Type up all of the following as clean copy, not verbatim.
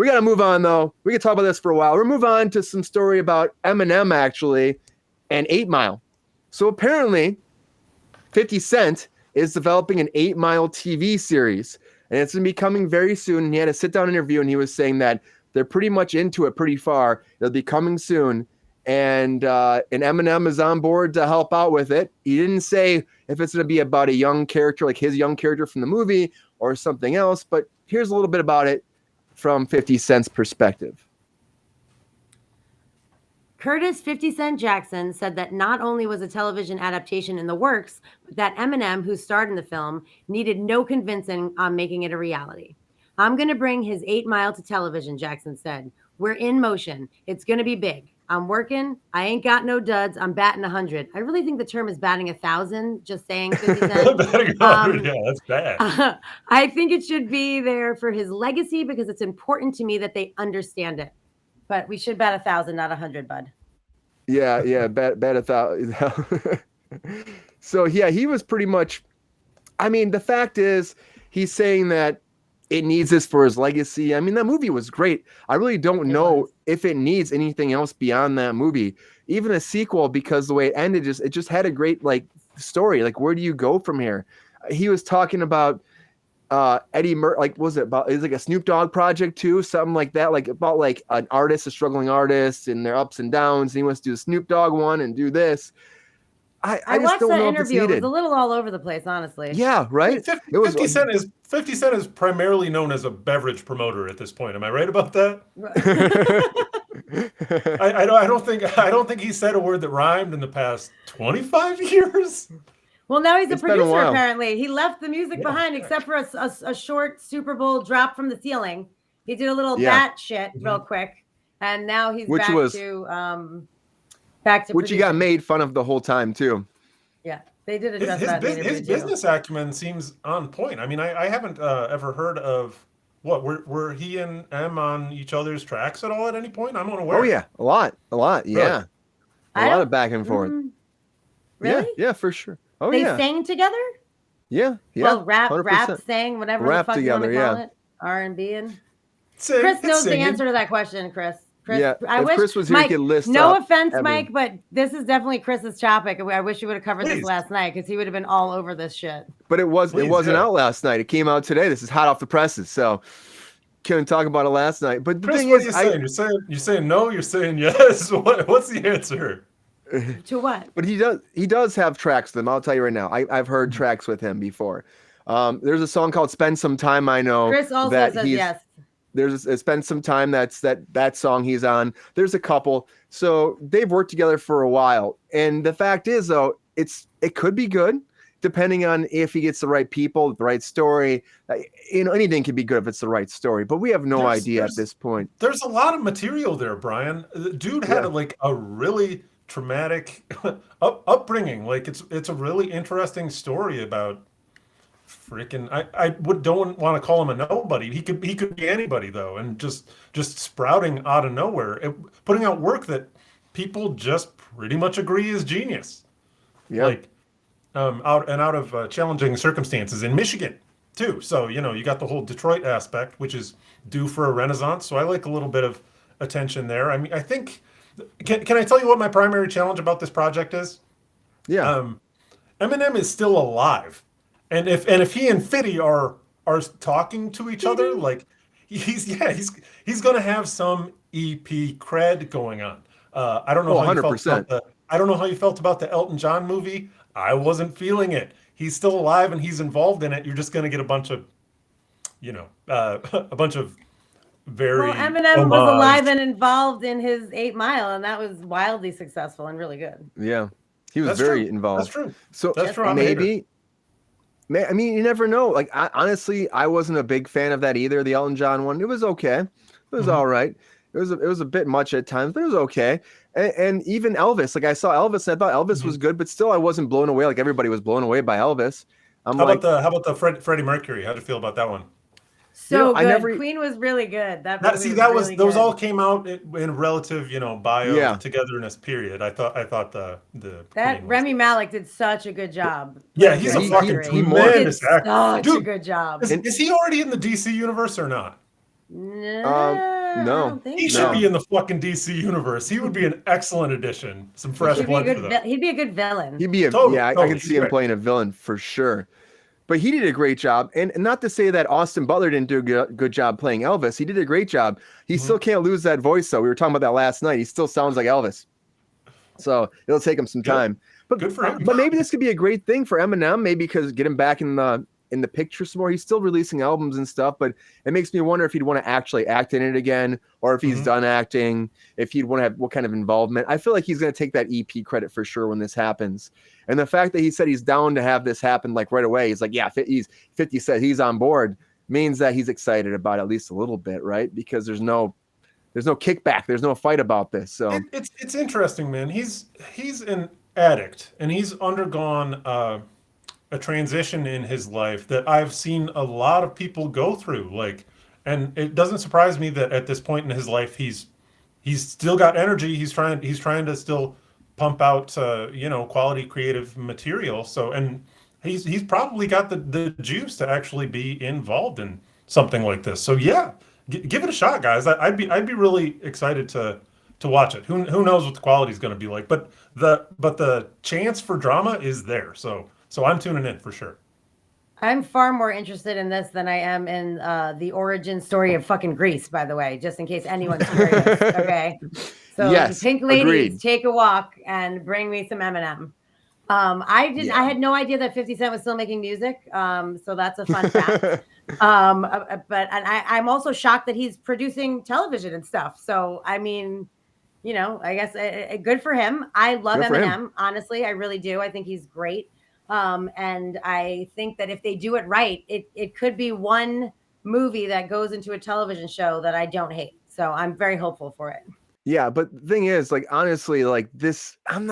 We got to move on, though. We can talk about this for a while. We'll move on to some story about Eminem, actually, and 8 Mile. So apparently, 50 Cent is developing an 8 Mile TV series, and it's going to be coming very soon. And he had a sit-down interview, and he was saying that they're pretty much into it pretty far. It'll be coming soon. And Eminem is on board to help out with it. He didn't say if it's going to be about a young character, like his young character from the movie, or something else. But here's a little bit about it from 50 Cent's perspective. Curtis 50 Cent Jackson said that not only was a television adaptation in the works, but that Eminem, who starred in the film, needed no convincing on making it a reality. I'm going to bring his 8 Mile to television, Jackson said. We're in motion. It's going to be big. I'm working. I ain't got no duds. I'm batting 100. I really think the term is batting 1,000, just saying 50 Cent. Batting 100, yeah, that's bad. I think it should be there for his legacy because it's important to me that they understand it. But we should bat 1,000, not 100, bud. Yeah, bet 1,000. So yeah, he was pretty much. I mean, the fact is, he's saying that it needs this for his legacy. I mean, that movie was great. I really don't know if it needs anything else beyond that movie, even a sequel, because the way it ended, it just had a great story. Like, where do you go from here? He was talking about Eddie Murphy, like, was it about? It was like a Snoop Dogg project too, something like that, like about like an artist, a struggling artist, and their ups and downs. And he wants to do the Snoop Dogg one and do this. I just watched don't that know interview. If it's it was a little all over the place, honestly. Yeah, right. 50 Cent is primarily known as a beverage promoter at this point. Am I right about that? I don't think he said a word that rhymed in the past 25 years. Well, now he's a producer. Apparently, he left the music behind, except for a short Super Bowl drop from the ceiling. He did a little bat shit real quick, and now he's back to which he got made fun of the whole time too. Yeah, they did address that. His business acumen seems on point. I mean, I haven't ever heard of were he and M on each other's tracks at all at any point? I'm unaware. Oh yeah, a lot, yeah, a lot of back and forth. Really? Yeah, for sure. Oh they yeah, they sang together. Yeah. Well, rap, sang, whatever the fuck together, you want to call it. R&B and Chris knows the answer to that question, Chris. Yeah, I wish Chris was here, Mike, he could list no offense, Mike, but this is definitely Chris's topic. I wish you would have covered this last night because he would have been all over this shit. But it wasn't out last night. It came out today. This is hot off the presses, so couldn't talk about it last night. But the Chris, thing what is, are you saying? You're saying no. You're saying yes. What's the answer? To what? But he does have tracks with him. I'll tell you right now. I've heard tracks with him before. There's a song called "Spend Some Time." I know. Chris also says yes. There's Spend Some Time. That's that song he's on. There's a couple. So they've worked together for a while. And the fact is, though, it could be good depending on if he gets the right people, the right story. Anything can be good if it's the right story. But we have no idea at this point. There's a lot of material there, Brian. The dude had a really traumatic upbringing. Like it's a really interesting story about freaking. I don't want to call him a nobody. He could be anybody though, and just sprouting out of nowhere, putting out work that people just pretty much agree is genius. Yeah. Out of challenging circumstances in Michigan too. So you got the whole Detroit aspect, which is due for a renaissance. So I like a little bit of attention there. I mean, I think. Can I tell you what my primary challenge about this project is? Yeah. Eminem is still alive, and if he and Fitty are talking to each other, like he's going to have some EP cred going on. I don't know how 100%. I don't know how you felt about the Elton John movie. I wasn't feeling it. He's still alive and he's involved in it. You're just going to get a bunch of very Eminem was alive and involved in his 8 Mile, and that was wildly successful and really good. Yeah, he was very involved. That's true. So that's true. Maybe. I mean, you never know. Like, honestly, I wasn't a big fan of that either. The Elton John one, it was okay. It was all right. It was a bit much at times, but it was okay. And even Elvis, like I saw Elvis, I thought Elvis was good, but still I wasn't blown away like everybody was blown away by Elvis. How about the Freddie Mercury? How'd you feel about that one? So good. Queen was really good. Those all came out in relative, bio togetherness period. I thought the that Rami Malek did such a good job. Yeah, he's a fucking tremendous actor. Such a good job. Is he already in the DC universe or not? No, I No. don't think He so. should be in the fucking DC universe. He would be an excellent addition. Some fresh He'd be blood a for good. them. He'd be a good villain. He'd be Totally, I totally. can see He's him great. playing a villain for sure. But he did a great job. And not to say that Austin Butler didn't do a good job playing Elvis. He did a great job. He still can't lose that voice, though. We were talking about that last night. He still sounds like Elvis. So it'll take him some time. But Good for him. But maybe this could be a great thing for Eminem, maybe because get him back in the picture some more. He's still releasing albums and stuff, but it makes me wonder if he'd want to actually act in it again, or if he's done acting, if he'd want to have what kind of involvement. I feel like he's going to take that EP credit for sure when this happens. And the fact that he said he's down to have this happen like right away, he's like, yeah, 50 said he's on board, means that he's excited about it at least a little bit, right? Because there's no kickback, there's no fight about this. So it's interesting, man. He's an addict, and he's undergone a transition in his life that I've seen a lot of people go through. Like, and it doesn't surprise me that at this point in his life, he's still got energy. He's trying to still pump out quality creative material. So, and he's probably got the juice to actually be involved in something like this. So yeah, give it a shot, guys. I'd be really excited to watch it. Who knows what the quality is going to be like, but the chance for drama is there. So I'm tuning in for sure. I'm far more interested in this than I am in the origin story of fucking Grease, by the way, just in case anyone's curious. Okay. So Yes, Pink Ladies, agreed. take a walk and bring me some Eminem. I had no idea that 50 Cent was still making music. So that's a fun fact. I'm also shocked that he's producing television and stuff. So, I mean, I guess good for him. I love Eminem. Honestly, I really do. I think he's great. And I think that if they do it right, it could be one movie that goes into a television show that I don't hate. So I'm very hopeful for it. Yeah, but the thing is, like, honestly, like this, I don't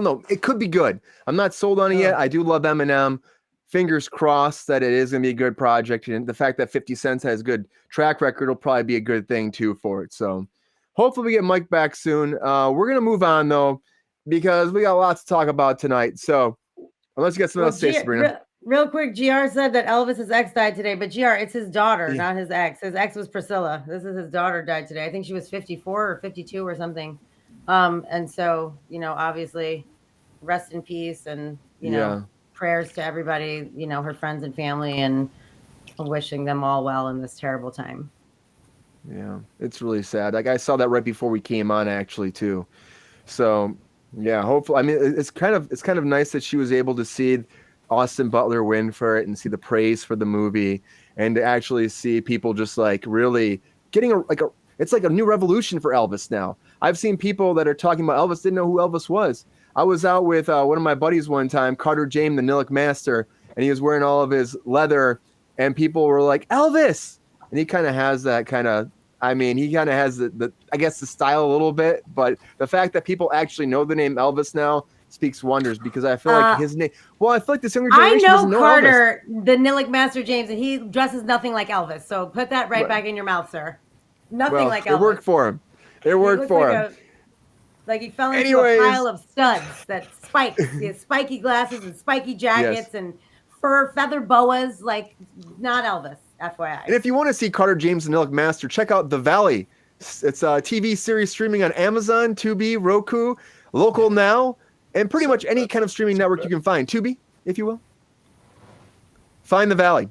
know. It could be good. I'm not sold on it yet. I do love Eminem. Fingers crossed that it is going to be a good project. And the fact that 50 Cent has good track record will probably be a good thing too for it. So hopefully we get Mike back soon. We're going to move on though, because we got lots to talk about tonight. So unless you got something else to say, Sabrina. Real quick, GR said that Elvis's ex died today, but GR, it's his daughter, not his ex. His ex was Priscilla. This is his daughter died today. I think she was 54 or 52 or something. And so, obviously, rest in peace and, prayers to everybody, her friends and family, and wishing them all well in this terrible time. Yeah, it's really sad. Like I saw that right before we came on actually too. So yeah, hopefully, I mean, it's kind of nice that she was able to see Austin Butler win for it and see the praise for the movie, and to actually see people just like really getting it's like a new revolution for Elvis now. I've seen people that are talking about Elvis didn't know who Elvis was. I was out with one of my buddies one time, Carter James, the Nillick Master, and he was wearing all of his leather, and people were like, Elvis! And he kind of has that kind of, he kind of has the I guess the style a little bit, but the fact that people actually know the name Elvis now speaks wonders, because I feel like his name. Well, I feel like this younger generation doesn't know Carter, Elvis. the Nillick Master James, and he dresses nothing like Elvis. So put that right back in your mouth, sir. Nothing like Elvis. It worked for him. It worked for him. Like he fell into a pile of studs that spikes. He has spiky glasses and spiky jackets and fur feather boas. Like not Elvis, FYI. And if you want to see Carter James and Nillick Master, check out The Valley. It's a TV series streaming on Amazon, Tubi, Roku, Local Now, and pretty much any kind of streaming network you can find. Tubi, if you will. Find The Valley.